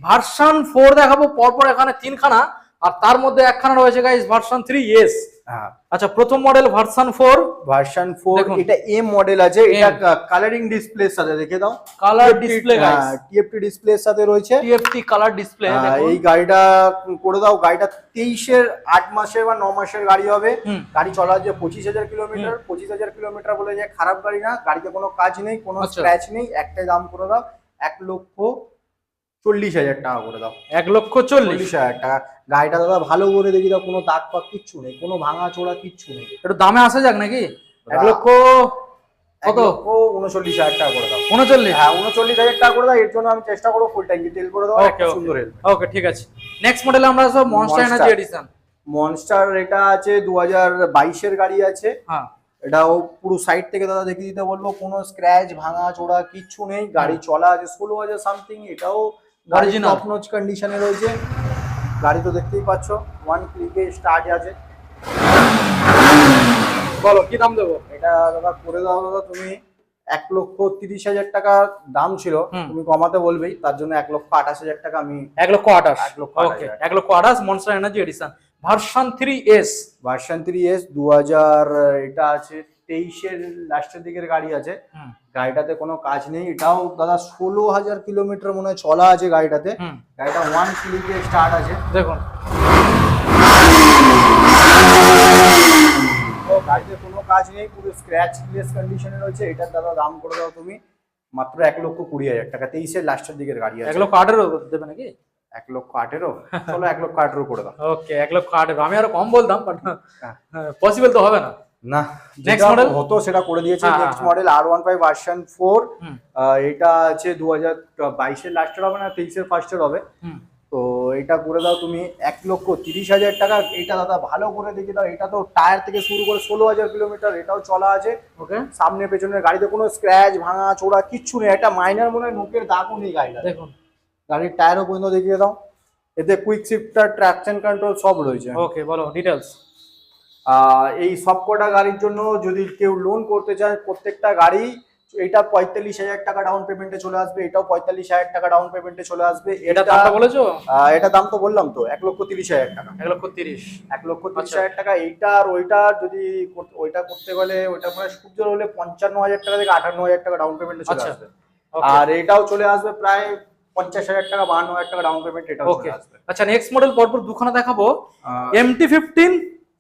ভার্সন 4 দেখাবো। পরপর এখানে 3খানা, আর তার মধ্যে একখানা রয়েছে গাইস ভার্সন 3S। হ্যাঁ, আচ্ছা, প্রথম মডেল ভার্সন 4, ভার্সন 4, দেখুন। এটা এম মডেল আছে। M। এটা কালারিং ডিসপ্লের সাথে দেখে দাও, কালার ডিসপ্লে গাইস, টিএফটি ডিসপ্লের সাথে রয়েছে। TFT colour display. এই গাড়িটা করে দাও, গাড়িটা 23-এর 8 মাসের বা 9 মাসের গাড়ি হবে। হুম। গাড়ি চলা আছে 25,000 কিলোমিটার। 25,000 কিলোমিটার বলে যে খারাপ গাড়ি না, গাড়িতে কোনো কাজ নেই, কোনো আচ্ছা। স্ক্র্যাচ নেই। একটাই দাম করে দাও 1,40,000 টাকা করে দাও। 1,40,000। 40,000 টাকা। গাড়িটা দাদা ভালো করে দেখি দাও, কোনো দাগ পাক কিচ্ছু নেই, কোনো ভাঙা চোরা কিচ্ছু নেই। একটু দামে আসা যাক নাকি? 1,00,000 কত? 1,39,000 টাকা করে দাও। 39? হ্যাঁ, 39,000 টাকা করে দাও। এর জন্য আমি চেষ্টা করবো ফুল ট্যাঙ্কি তেল করে দাও, ওকে, একটা সুন্দর হেল্প। ওকে, ঠিক আছে। নেক্সট মডেল আমরা সব monster Monster। Energy edition. Monster এটা আছে 2022-এর গাড়ি আছে। হ্যাঁ, এটাও পুরো সাইড থেকে দাদা দেখিয়ে দিতে বলবো, কোনো স্ক্র্যাচ ভাঙা চোরা কিচ্ছু নেই। গাড়ি চলা আছে 16,000 সামথিং। এটাও Original। টপ নচ কন্ডিশনে রয়েছে। গাড়ি তো দেখতেই পাচ্ছ, 1 ক্লিকে স্টার্ট আছে। বলো কি দাম দেবো? এটা দাদা করে দাও দাদা তুমি 1,30,000 টাকা দাম ছিল, হুম। তুমি কমাতে বলবেই, তার জন্য 1,28,000 টাকা আমি 1,28,000। 1,28,000। Okay, 1,28,000 monster energy edition version 3S। Version 3S 2000, এটা আছে 23-এর লাস্টের দিকের গাড়ি আছে। হুম, গাড়িটাতে কোনো কাজ নেই। এটাও দাদা 16,000 কিলোমিটার মনে হয় চলা আছে গাড়িটাতে। হুম। গাড়িটা 1 ক্লিকে স্টার্ট আছে। দেখুন তো গাড়িতে কোনো কাজ নেই, পুরো স্ক্র্যাচলেস কন্ডিশনে রয়েছে। এটার দাদা দাম করে দাও তুমি মাত্র 1,20,000 টাকা। 23-এর লাস্টের দিকের গাড়ি আছে। 1,08,000 দেবে নাকি? 1,18,000, চলো 1,18,000 করে দাও। ওকে, 1,08,000। আমি আরো কম বলতাম, বাট হ্যাঁ। পসিবল তো হবে না। না, Next যেটা model? হতো সেটা করে দিয়েছে। হ্যাঁ, নেক্সট হ্যাঁ। Model R15 version 4। হুম, এটা আছে 2022-এর লাস্টের হবে না, 23-এর ফার্স্টের হবে। হুম। তো এটা করে দাও তুমি 1,30,000 টাকা। এটা দাদা ভালো করে দেখে দাও, এটা তো টায়ার থেকে শুরু করে 16,000 কিলোমিটার এটাও চলা আছে। ওকে, সামনে পেছনের গাড়িতে কোনো স্ক্র্যাচ ভাঙা চোরা কিচ্ছু নেই। একটা মাইনার মনে হয় নোকের দাগও নেই গাড়িটা। দেখুন। গাড়ির টায়ারও পর্যন্ত দেখিয়ে দাও। এতে কুইক শিফটার, ট্রাকশন কন্ট্রোল সব রয়েছে। ওকে, বলো ডিটেলস। এই সবকটা গাড়ির জন্য যদি কেউ লোন করতে চায়, প্রত্যেকটা গাড়ি এটা 45,000 টাকা ডাউন পেমেন্টে চলে আসবে। এটাও 45,000 টাকা ডাউন পেমেন্টে চলে আসবে। এটা দামটা বলেছো? এটা দাম তো বললাম তো, 1,30,000 টাকা। 1,30,000। 1,30,000 টাকা। এইটা আর ওইটা যদি ওইটা করতে গেলে ওইটা মানে সূর্য হলে 55,000 টাকা থেকে 58,000 টাকা ডাউন পেমেন্টে চলে আচ্ছা। আসবে। Okay. আর এটাও চলে আসবে প্রায় 50,000 টাকা, 52,000 টাকা ডাউন পেমেন্ট এটাও ওকে। চলে আসবে। আচ্ছা, নেক্সট মডেল পরপর দুখানা দেখাবো। আহ, MT-15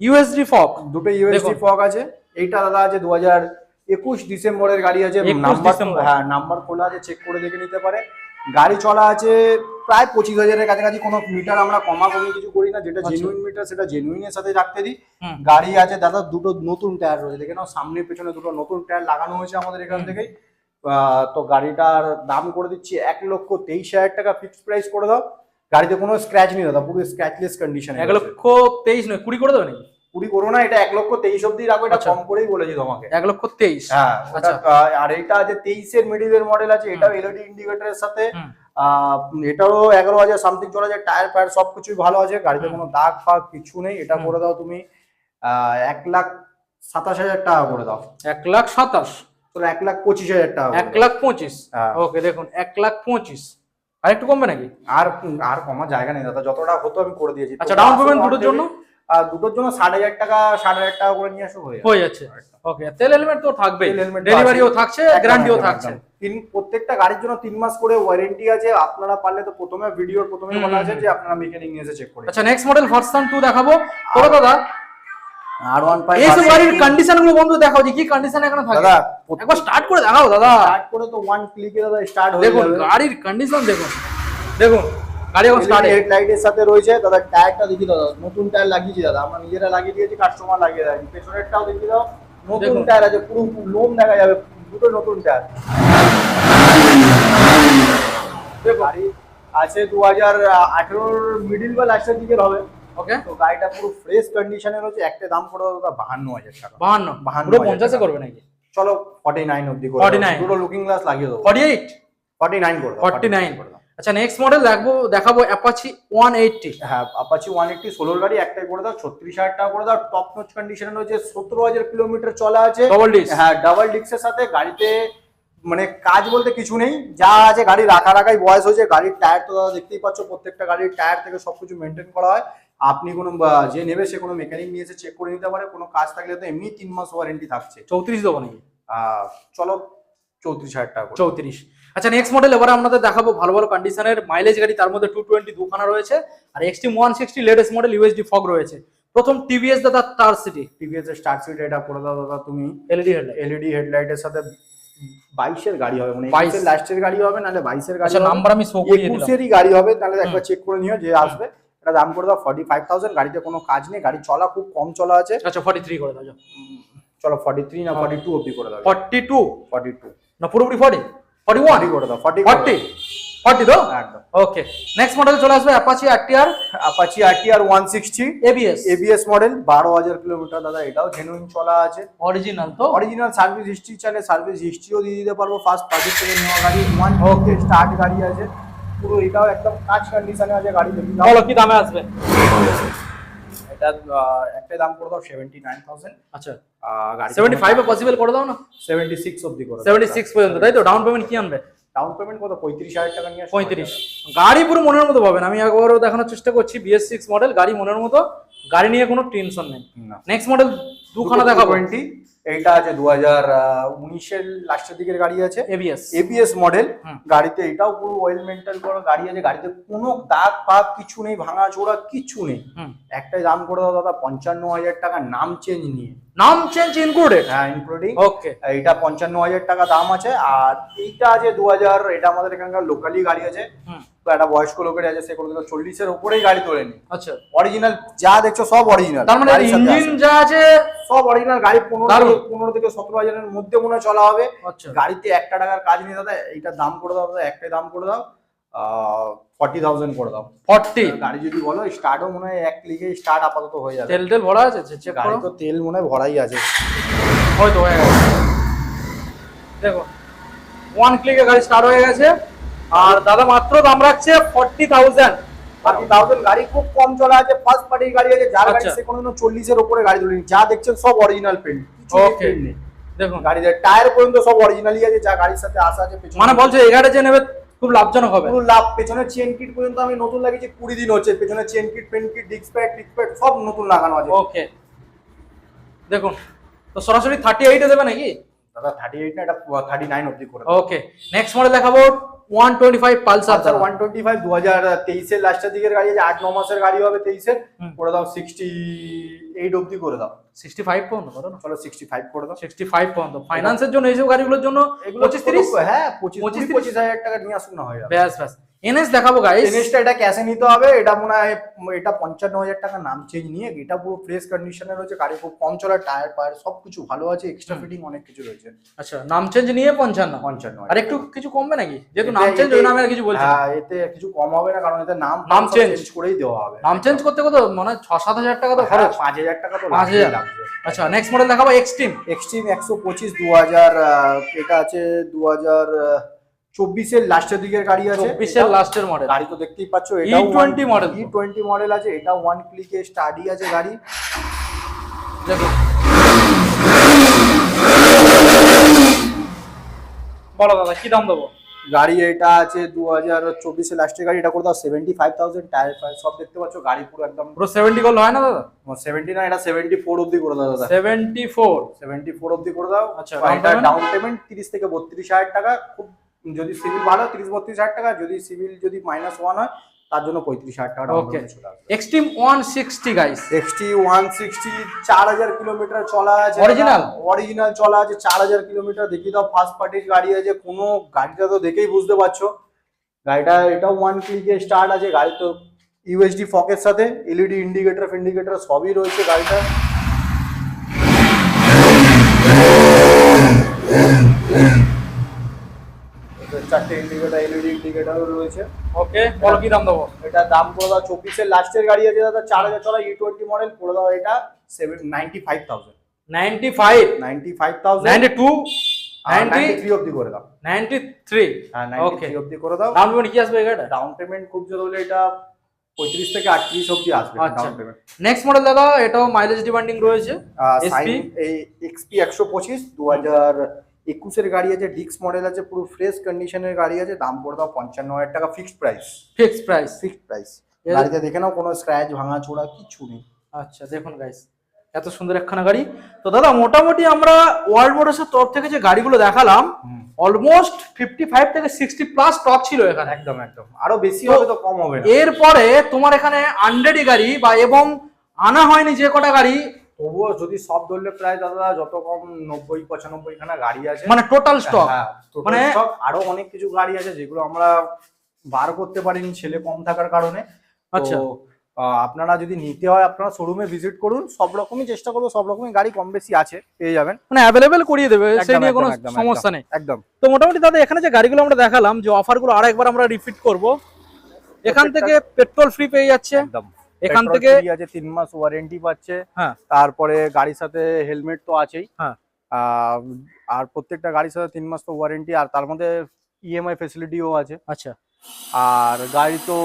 USD ফগ। দুটো ইউএসডি দেখুন। ফগ আছে। এইটা দাদা আছে 2021 ডিসেম্বরের গাড়ি আছে। 21 নাম্বার, ডিসেম্বর। হ্যাঁ নাম্বার খোলা আছে, চেক করে দেখে নিতে পারে। গাড়ি চলা আছে প্রায় 25,000-এর কাছাকাছি। কোনো মিটার আমরা কমা কমি কিছু করি না, যেটা আচ্ছা। জেনুইন মিটার সেটা জেনুইনের সাথে রাখতে দিই। হুম। গাড়ি আছে দাদা দুটো নতুন টায়ার রয়েছে, দেখে নাও সামনে পেছনে দুটো নতুন টায়ার লাগানো হয়েছে আমাদের এখান থেকেই। তো গাড়িটার দাম করে দিচ্ছি 1,23,000 টাকা ফিক্সড প্রাইস করে দাও। গাড়িতে কোনো স্ক্র্যাচ নেই দাদা, পুরো স্ক্র্যাচলেস কন্ডিশন। 1,23,000 নয়, 20 করে দেবে নাকি? 20 করো না, এটা 1,23,000 অব্দি রাখো। এটা আচ্ছা। কম করেই বলেছি তোমাকে। 1,23,000। হ্যাঁ, আচ্ছা। আর এটা আছে 23-এর মিডিলের মডেল আছে। এটাও এলইডি ইন্ডিকেটরের সাথে। হুম। এটাও 11,000 সামথিং চলে যায়, টায়ার ফায়ার সবকিছুই ভালো আছে, গাড়িতে কোনো দাগ ফাগ কিছু নেই। এটা করে দাও তুমি 1,27,000 টাকা করে দাও। 1,27,000, চলো 1,25,000 টাকা 1,25,000। হ্যাঁ। ওকে দেখুন 1,25,000, আর একটু কমবে নাকি? আর আর কমার জায়গা নেই দাদা, যতটা হতো আমি করে দিয়েছি। আচ্ছা ডাউন পেমেন্ট দুটোর জন্য? দুটোর জন্য 60,000 টাকা 60,000 টাকা করে নিয়ে আসো হয়ে যাচ্ছে। ওকে, তেল হেলমেট তো থাকবে, ডেলিভারিও থাকছে, গ্যারান্টিও থাকছে। প্রত্যেকটা গাড়ির জন্য 3 মাস করে ওয়ারেন্টি আছে। আপনারা পারলে তো প্রথমে ভিডিওর প্রথমে বলা আছে যে আপনারা মেকানিক নিয়ে এসে চেক করে। আচ্ছা নেক্সট মডেল ভার্সন 2 দেখাবো। তো দাদা R15 এই সব গাড়ির কন্ডিশন গুলো বন্ধু দেখাও যে কি কন্ডিশন এখানে থাকে দাদা। একবার স্টার্ট করে দেখাও দাদা। স্টার্ট করে তো ওয়ান ক্লিকে দাদা স্টার্ট হয়ে যাবে। দেখুন গাড়ির কন্ডিশন দেখুন, দেখুন গাড়ি এখন স্টার্ট। হেডলাইটের সাথে রয়েছে দাদা। টায়ারটা দেখি দাদা, নতুন টায়ার লাগিয়েছি দাদা, আমরা নিজেরা লাগিয়ে দিয়েছি, কাস্টমার লাগিয়ে দেয়নি। পেছনেরটাও দেখি দাও, নতুন টায়ার আছে, পুরো লোম দেখা যাবে, দুটো নতুন টায়ার। গাড়ি আছে 2018 মিডিল বা লাস্টের দিকের হবে। ওকে, তো গাড়িটা পুরো ফ্রেশ কন্ডিশনে রয়েছে। একটা দাম পড়ে দাদা 52,000 টাকা। 52 পুরো 50 এ করবে নাকি? চলো 49 অবধি করে 49 দুটো লুকিং গ্লাস লাগিয়ে দেবো। 49 করে দাও। 49 করে দাও। আচ্ছা নেক্সট মডেল দেখাবো অ্যাপাচি 180। হ্যাঁ অ্যাপাচি 180 16 গাড়ি একটাই করে দাও, 36,000 টাকা করে দাও। টপ নচ কন্ডিশনে রয়েছে, 17,000 কিলোমিটার চলা আছে। ডাবল ডিস্ক, হ্যাঁ ডাবল ডিস্কের সাথে। গাড়িতে মানে কাজ বলতে কিছু নেই, যা আছে গাড়ি রাখাই বয়স হয়েছে। গাড়ির টায়ার তো দাদা দেখতেই পাচ্ছ, প্রত্যেকটা গাড়ির টায়ার থেকে সবকিছু মেনটেন করা হয়। আপনি কোনো যে নেবে সে কোনো মেকানিক নিয়ে এসে চেক করে নিতে পারে। কোনো কাজ থাকলে তো এমনি 3 মাস ওয়ারেন্টি থাকছে। 34 দেবো নাকি? চলো 34,000 টাকা 34। আচ্ছা নেক্সট মডেল এবারে আপনাদের দেখাবো ভালো ভালো কন্ডিশনের মাইলেজ গাড়ি। তার মধ্যে 220 দুখানা রয়েছে, আর extreme 160 latest model USD fork রয়েছে। প্রথম টিভিএস দাদা স্টার সিটি। টিভিএস এর স্টার সিটি এটা করে দাও দাদা তুমি। এলইডি হেডলাইটের সাথে 22 এর গাড়ি হবে, মানে 22 এর লাস্টের গাড়ি হবে, নালে 22 এর গাড়ি। আচ্ছা নাম্বার আমি শো করিয়ে দিলাম। 21 এরই গাড়ি হবে, তাহলে একবার চেক করে নিও যে আসবে। এটা দাম করে দাও 45,000। গাড়িতে কোনো কাজ নেই, গাড়ি চলা খুব কম চলা আছে। আচ্ছা 43 করে দাও। চলো 43 না 42 অবধি করে দাও। 42 না পুরোপুরি 40 41 করে দাও। 40 তো একদম। ওকে নেক্সট মডেল চলে আসবে Apache RTR. 160 ABS model 12,000 kilometre দাদা। এটাও জেনুইন চলা আছে, অরিজিনাল তো। অরিজিনাল সার্ভিস হিস্ট্রি চাইলে সার্ভিস হিস্ট্রিও দিয়ে দিতে পারবো। ফার্স্ট পার্টি থেকে নেওয়া গাড়ি, 1 স্টার্ট গাড়ি আছে পুরো। এটাও একদম কাজ কন্ডিশনে আছে গাড়ি। দেখি বলো কি দামে আসবে? এটা একটা দাম করে দাও 79,000। আচ্ছা গাড়ি 75 এ পসিবল করে দাও না? 76 অবধি করে দাও। 76 পর্যন্ত তাই তো? ডাউন পেমেন্ট কি আনবে? ডাউন পেমেন্ট কত? 35,000 টাকা নিয়ে আসো। 35। গাড়ি পুরো মনের মতো পাবেন। আমি একবারও দেখানোর চেষ্টা করছি। BS6 মডেল গাড়ি মনের মতো, গাড়ি নিয়ে কোনো টেনশন নেই। নেক্সট মডেল দুখানা দেখাবো। 20 এইটা আছে 2019 এর লাস্টের দিকের গাড়ি আছে, এবিএস মডেল। গাড়িতে এটাও পুরো ওয়েল মেইনটেইন করা গাড়ি আছে। গাড়িতে কোনো দাগ ফাগ কিছু নেই, ভাঙা চোরা কিছু নেই। একটাই দাম করে দাও দাদা 55,000 টাকা, নাম চেঞ্জ নিয়ে। নাম চেঞ্জ ইনক্লুডেড? হ্যাঁ ইনক্লুডিং। ওকে এইটা 55,000 টাকা দাম আছে। আর এইটা আছে 2000, এটা আমাদের এখানকার লোকালি গাড়ি আছে। তো একটা বয়স্ক লোকের আছে, সে কোনো 40 এর উপরেই গাড়ি তোলেনি। আচ্ছা অরিজিনাল যা দেখছো সব অরিজিনাল। তার মানে ইঞ্জিন যা আছে সব অরিজিনাল। গাড়ি 15 থেকে 17,000 এর মধ্যে মনে চলা হবে। আচ্ছা গাড়িতে 1 টাকার কাজ নেই দাদা। এইটার দাম করে দাও দাদা, একটাই দাম করে দাও 40,000 করে দাও। 40 গাড়ি যদি বলো স্টার্টও মনে হয় এক ক্লিকে স্টার্ট আপাতত হয়ে যাবে। তেল ভরা আছে? চেক গাড়ি করো। তো তেল মনে হয় ভরাই আছে, হয়তো হয়ে গেছে। দেখো 1 ক্লিকে গাড়ি স্টার্ট হয়ে গেছে। আর দাদা মাত্র দাম রাখছে 40,000। 40,000। গাড়ি খুব কম চলা আছে, ফার্স্ট পার্টির গাড়ি আছে। যার গাড়ি সে কোনো 40 এর উপরে গাড়ি তোলেনি। যা দেখছেন সব অরিজিনাল পেন্ট, কিছু পেন্ট নেই। দেখুন গাড়ির টায়ার পর্যন্ত সব অরিজিনালই আছে, যা গাড়ির সাথে আসা আছে। মানে বলছে এই গাড়ি যে নেবে খুব লাভজনক হবে। পুরো লাভ। পেছনের চেন কিট পর্যন্ত আমি নতুন লাগিয়েছি, 20 দিন হচ্ছে। পেছনের chain kit, pen kit, disc pad সব নতুন লাগানো আছে। ওকে দেখুন তো সরাসরি 38 এ দেবে নাকি দাদা? 38 না, এটা 39 অবধি করে। ওকে নেক্সট মডেল দেখাবো 125 পালসার। 125 2023 এর লাস্টের দিকের গাড়ি আছে। 8-9 মাসের গাড়ি হবে 23 এর। করে দাও 68 অবধি করে দাও। 65 পর্যন্ত করো না? চলো 65 করে দাও। 65 পর্যন্ত। ফাইন্যান্সের জন্য এইসব গাড়িগুলোর জন্য 25-30। হ্যাঁ 25,000 টাকা নিয়ে আসুন না, হয়ে যাবে। ব্যাস এনএস দেখাবো গাইস। এনএসটা এটা ক্যাশে নিতে হবে। এটা মনে হয় এটা 55,000 টাকা নাম চেঞ্জ নিয়ে। এটা পুরো ফ্রেশ কন্ডিশনে রয়েছে। গাড়ি খুব কম চলা, টায়ার ফায়ার সবকিছু ভালো আছে, এক্সট্রা ফিটিং অনেক কিছু রয়েছে। আচ্ছা নাম চেঞ্জ নিয়ে 55। আর একটু কিছু কমবে নাকি? যেহেতু নাম চেঞ্জ ওই নামে আর কিছু বলছি। হ্যাঁ এতে কিছু কম হবে না, কারণ এতে নাম চেঞ্জ করেই দেওয়া হবে। নাম চেঞ্জ করতে কত মানে 6-7 হাজার টাকা তো খরচ। 5,000 টাকা তো 5,000 লাগবে। আচ্ছা নেক্সট মডেল দেখাবো এক্সট্রিম 125 2000। এটা আছে 2024 24 লাস্টের দিকের গাড়ি আছে, 24 লাস্টের মডেল গাড়ি তো দেখতেই পাচ্ছ, এটা E20 মডেল, E20 মডেল আছে, এটা 1 ক্লিকে স্টাডি আছে গাড়ি। দেখো বলো দাদা কি দাম দেবো? গাড়ি এটা আছে 2024 লাস্টের গাড়ি, এটা করে দাও 75,000, টায়ার ফায়ার সব দেখতে পাচ্ছ, গাড়ি পুরো একদম পুরো 70 করলে হয় না দাদা? 70 না, এটা 74 অবধি করে দাও দাদা, 74 অবধি করে দাও। আচ্ছা, এটা ডাউন পেমেন্ট 30 থেকে 32,000 টাকা, খুব যদি সিভিল ভালো 30-32,000 টাকা, যদি সিভিল যদি -1 হয় তার জন্য 35,000 টাকা ডাউন পেমেন্ট চলে আসবে। এক্সট্রিম 160 গাইস, XT 160 4000 কিলোমিটার চলা আছে, অরিজিনাল চলা আছে 4000 কিলোমিটার। দেখিয়ে দাও, ফার্স্ট পার্টির গাড়ি আছে, কোনো গাড়িটা তো দেখেই বুঝতে পারছো গাড়িটা, এটাও 1 ক্লিকে স্টার্ট আছে, গাড়ি তো ইউএসডি ফকের সাথে এলইডি ইন্ডিকেটর সবই রয়েছে গাড়িটা। চারটে ইন্ডিকেটর, এলইডি ইন্ডিকেটরও রয়েছে। ওকে বলো কি দাম দেবো? এটা দাম করে দাও 24 লাস্টের গাড়ি আছে দাদা, 4000 চলা E20 মডেল, করে দাও এটা 95,000, 92 93 অবধি করে দাও, 93 হ্যাঁ ওকে 93 অবধি করে দাও। ডাউন পেমেন্ট কি আসবে এটা? ডাউন পেমেন্ট খুব জোর হলে এটা 35 থেকে 38 অবধি আসবে ডাউন পেমেন্ট। নেক্সট মডেল দাদা, এটাও মাইলেজ ডিমান্ডিং রয়েছে, সাইন এই XP 125 2021 এর গাড়ি আছে, ডিক্স মডেল আছে, পুরো ফ্রেশ কন্ডিশনের গাড়ি আছে, দাম পড়ে দাও 55,000 টাকা, ফিক্সড প্রাইস। গাড়িতে দেখে নাও, কোনো স্ক্র্যাচ ভাঙা ছোড়া কিছু নেই। আচ্ছা দেখুন গাইস, এত সুন্দর একখানা গাড়ি। তো দাদা মোটামুটি আমরা ওয়ার্ল্ড মোটরসের তরফ থেকে যে গাড়িগুলো দেখালাম, অলমোস্ট 55 থেকে 60 প্লাস স্টক ছিল এখানে। একদম আরো বেশি হবে তো কম হবে না। এরপরে তোমার এখানে আনরেডি গাড়ি বা এবং আনা হয়নি যে কটা গাড়ি, তবুও যদি সব ধরলে প্রায় দাদা যত কম 90-95 খানা গাড়ি আছে, মানে টোটাল স্টক। মানে আরো অনেক কিছু গাড়ি আছে যেগুলো আমরা বার করতে পারিনি ছেলে কম থাকার কারণে। আচ্ছা, আপনারা যদি নিতে হয় আপনারা শোরুমে ভিজিট করুন, সব রকমই চেষ্টা করবো, সব রকমই গাড়ি কম বেশি আছে, পেয়ে যাবেন, মানে অ্যাভেলেবেল করিয়ে দেবে, সেই নিয়ে কোনো সমস্যা নেই একদম। তো মোটামুটি দাদা এখানে যে গাড়িগুলো আমরা দেখালাম, যে অফারগুলো আরেকবার আমরা রিপিট করব, এখান থেকে পেট্রোল ফ্রি পেয়ে যাচ্ছে, একদম এখান থেকে আছে 3 মাস ওয়ারেন্টি পাচ্ছে, হ্যাঁ, তারপরে গাড়ির সাথে হেলমেট তো আছেই, হ্যাঁ, আর প্রত্যেকটা গাড়ির সাথে 3 মাস তো ওয়ারেন্টি, আর তার মধ্যে ইএমআই ফ্যাসিলিটিও আছে। আচ্ছা, আর গাড়ি তো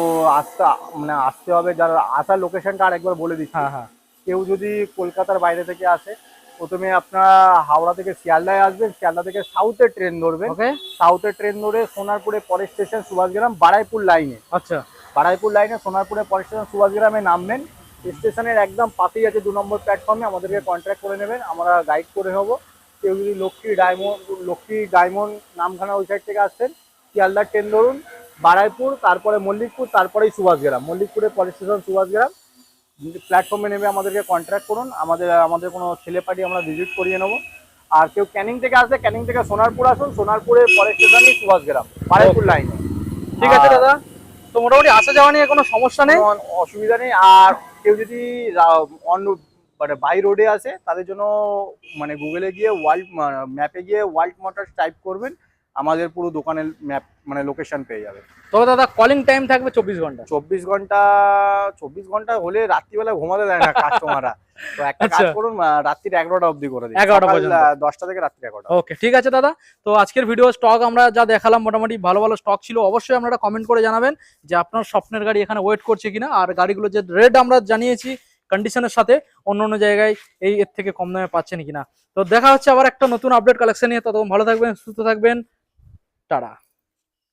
আসতে হবে, যার আসার লোকেশনটা আর একবার বলে দিচ্ছি। হ্যাঁ, কেউ যদি কলকাতার বাইরে থেকে আসে, প্রথমে আপনারা হাওড়া থেকে শিয়ালদায় আসবেন, শিয়ালদা থেকে সাউথের ট্রেন ধরবেন, সাউথের ট্রেন ধরে সোনারপুরে পরের স্টেশন সুভাষগ্রাম, বারাইপুর লাইনে, আচ্ছা বারাইপুর লাইনে সোনারপুরে পরের স্টেশন সুভাষগ্রামে নামবেন, স্টেশনের একদম পাশেই আছে 2 নম্বর প্ল্যাটফর্মে, আমাদেরকে কন্ট্যাক্ট করে নেবেন, আমরা গাইড করে নেবো। কেউ যদি লক্ষ্মী ডায়মন্ড নামখানা ওই সাইড থেকে আসছেন, শিয়ালদার ট্রেন ধরুন, বারাইপুর, তারপরে মল্লিকপুর, তারপরেই সুভাষগ্রাম, মল্লিকপুরে পরের স্টেশন সুভাষগ্রাম, প্ল্যাটফর্মে নেমে আমাদেরকে কন্ট্যাক্ট করুন, আমাদের কোনো ছেলে পার্টি আমরা ভিজিট করিয়ে নেবো। আর কেউ ক্যানিং থেকে আসলে ক্যানিং থেকে সোনারপুর আসুন, সোনারপুরে পরের স্টেশনই সুভাষগ্রাম, বারাইপুর লাইনে। ঠিক আছে দাদা, তো মোটামুটি আসা যাওয়া নিয়ে কোনো সমস্যা নেই, অসুবিধা নেই। আর কেউ যদি মানে বাই রোডে আসে, তাদের জন্য মানে গুগলে গিয়ে ম্যাপে গিয়ে ওয়ার্ল্ড মোটরস টাইপ করবেন, আমাদের পুরো দোকানের ম্যাপ মানে লোকেশন পেয়ে যাবে। তবে দাদা কলিং টাইম থাকবে 24 ঘন্টা। 24 ঘন্টা হলে রাত্রিবেলা ঘুমাতে দেয় না কাস্টমাররা, তো একটা কাজ করুন, রাত্রির 11টা অবধি করে দিন, 11টা পর্যন্ত, 10টা থেকে রাত্রি 11টা। ওকে ঠিক আছে দাদা, তো আজকের ভিডিও স্টক আমরা যা দেখালাম মোটামুটি ভালো ভালো স্টক ছিল, অবশ্যই আপনারা কমেন্ট করে জানাবেন যে আপনার স্বপ্নের গাড়ি এখানে ওয়েট করছে কিনা, আর গাড়িগুলো যে রেট আমরা জানিয়েছি কন্ডিশনের সাথে অন্য অন্য জায়গায় এর থেকে কম দামে পাচ্ছেন কিনা। তো দেখা হচ্ছে আবার একটা নতুন আপডেট কালেকশন নিয়ে, ততক্ষণ ভালো থাকবেন, সুস্থ থাকবেন, টাটা।